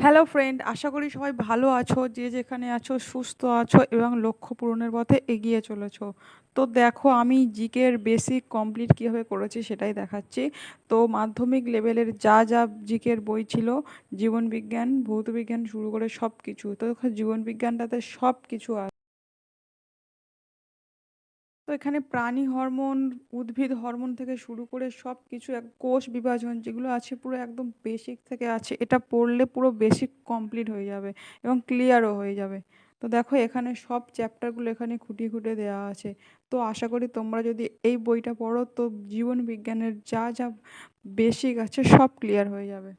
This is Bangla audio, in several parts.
হ্যালো ফ্রেন্ড, আশা করি সবাই ভালো আছো। যে যেখানে আছো সুস্থ আছো এবং লক্ষ্য পূরণের পথে এগিয়ে চলেছো। তো দেখো, আমি জিকের বেসিক কমপ্লিট কীভাবে করেছি সেটাই দেখাচ্ছি। তো মাধ্যমিক লেভেলের যা যা জিকের বই ছিল, জীবনবিজ্ঞান, ভৌতবিজ্ঞান শুরু করে সব কিছু, তো দেখো জীবনবিজ্ঞানটাতে সব কিছু আছে। তো এখানে প্রাণী হরমোন, উদ্ভিদ হরমোন থেকে শুরু করে সব কিছু, এক কোষ বিভাজন যেগুলো আছে পুরো একদম বেসিক থেকে আছে। এটা পড়লে পুরো বেসিক কমপ্লিট হয়ে যাবে এবং ক্লিয়ারও হয়ে যাবে। তো দেখো এখানে সব চ্যাপ্টারগুলো এখানে খুঁটিয়ে খুঁটিয়ে দেওয়া আছে। তো আশা করি তোমরা যদি এই বইটা পড়ো তো জীবন বিজ্ঞানের যা যা বেসিক আছে সব ক্লিয়ার হয়ে যাবে।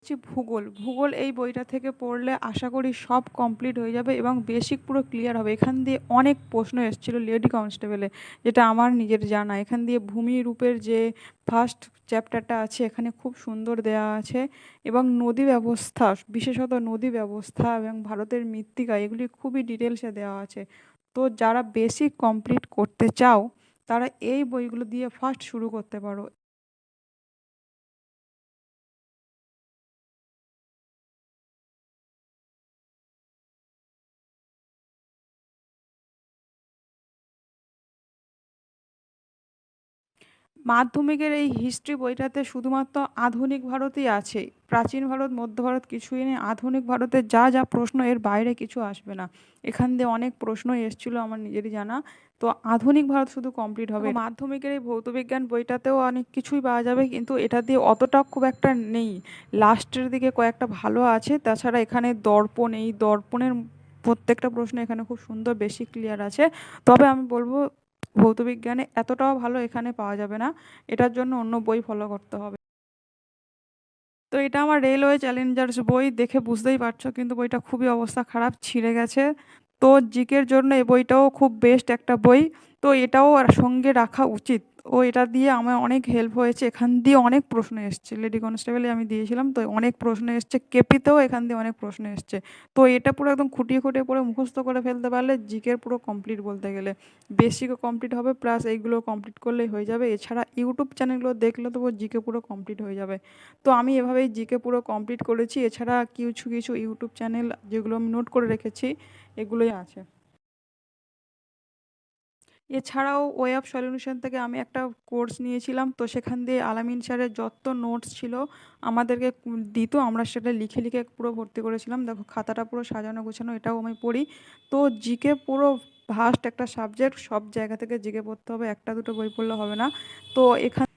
হচ্ছে ভূগোল। ভূগোল এই বইটা থেকে পড়লে আশা করি সব কমপ্লিট হয়ে যাবে এবং বেসিক পুরো ক্লিয়ার হবে। এখান দিয়ে অনেক প্রশ্ন এসেছিলো লেডি কনস্টেবলে, যেটা আমার নিজের জানা। এখান দিয়ে ভূমি রূপের যে ফার্স্ট চ্যাপ্টারটা আছে এখানে খুব সুন্দর দেয়া আছে এবং নদী ব্যবস্থা, বিশেষত নদী ব্যবস্থা এবং ভারতের মৃত্তিকা, এগুলি খুবই ডিটেলসে দেওয়া আছে। তো যারা বেসিক কমপ্লিট করতে চাও তারা এই বইগুলো দিয়ে ফার্স্ট শুরু করতে পারো। মাধ্যমিকের এই হিস্ট্রি বইটাতে শুধুমাত্র আধুনিক ভারতই আছে। প্রাচীন ভারত, মধ্য ভারত কিছুই নেই। আধুনিক ভারতের যা যা প্রশ্ন, এর বাইরে কিছু আসবে না। এখান দিয়ে অনেক প্রশ্নই এসেছিলো আমার নিজেরই জানা। তো আধুনিক ভারত শুধু কমপ্লিট হবে। মাধ্যমিকের এই ভৌতবিজ্ঞান বইটাতেও অনেক কিছুই পাওয়া যাবে, কিন্তু এটা দিয়ে অতটা খুব একটা নেই। লাস্টের দিকে কয়েকটা ভালো আছে, তাছাড়া এখানে দর্পণ, এই দর্পণের প্রত্যেকটা প্রশ্ন এখানে খুব সুন্দর বেশি ক্লিয়ার আছে। তবে আমি বলবো ভৌতবিজ্ঞানে এতটাও ভালো এখানে পাওয়া যাবে না। এটার জন্য অন্য বই ফলো করতে হবে। তো এটা আমার রেলওয়ে চ্যালেঞ্জার্স বই, দেখে বুঝতেই পারছো, কিন্তু বইটা খুবই অবস্থা খারাপ, ছিঁড়ে গেছে। তো জিকের জন্য এই বইটাও খুব বেস্ট একটা বই। তো এটাও আর সঙ্গে রাখা উচিত। ও এটা দিয়ে আমার অনেক হেল্প হয়েছে। এখান দিয়ে অনেক প্রশ্ন এসছে, লেডি কনস্টেবলে আমি দিয়েছিলাম, তো অনেক প্রশ্ন এসছে, কেপিতেও এখান দিয়ে অনেক প্রশ্ন এসছে। তো এটা পুরো একদম খুঁটিয়ে খুঁটিয়ে পড়ে মুখস্থ করে ফেলতে পারলে জিকের পুরো কমপ্লিট বলতে গেলে। বেসিকও কমপ্লিট হবে, প্লাস এইগুলো কমপ্লিট করলেই হয়ে যাবে। এছাড়া ইউটিউব চ্যানেলগুলো দেখলে তো জিকে পুরো কমপ্লিট হয়ে যাবে। তো আমি এভাবেই জিকে পুরো কমপ্লিট করেছি। এছাড়া কিছু কিছু ইউটিউব চ্যানেল যেগুলো আমি নোট করে রেখেছি, এগুলোই আছে। এছাড়াও ওয়ে অফ সলিউশন থেকে আমি একটা কোর্স নিয়েছিলাম, তো সেখান দিয়ে আলামিন স্যারের যত নোটস ছিল আমাদেরকে দিত, আমরা সেটা লিখে লিখে পুরো ভর্তি করেছিলাম। দেখো খাতাটা পুরো সাজানো গোছানো, এটাও আমি পড়ি। তো জিকে পুরো ভাস্ট একটা সাবজেক্ট, সব জায়গা থেকে জিকে পড়তে হবে, একটা দুটো বই পড়লে হবে না। তো এখানে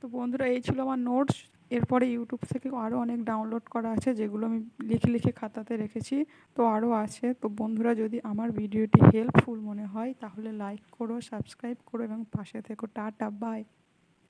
তো বন্ধুরা, এই ছিল আমার নোটস। এরপরে ইউটিউব থেকে আরও অনেক ডাউনলোড করা আছে, যেগুলো আমি লিখে লিখে খাতাতে রেখেছি। তো আরও আছে। তো বন্ধুরা, যদি আমার ভিডিওটি হেল্পফুল মনে হয় তাহলে লাইক করো, সাবস্ক্রাইব করো এবং পাশে থেকো। Tata, by.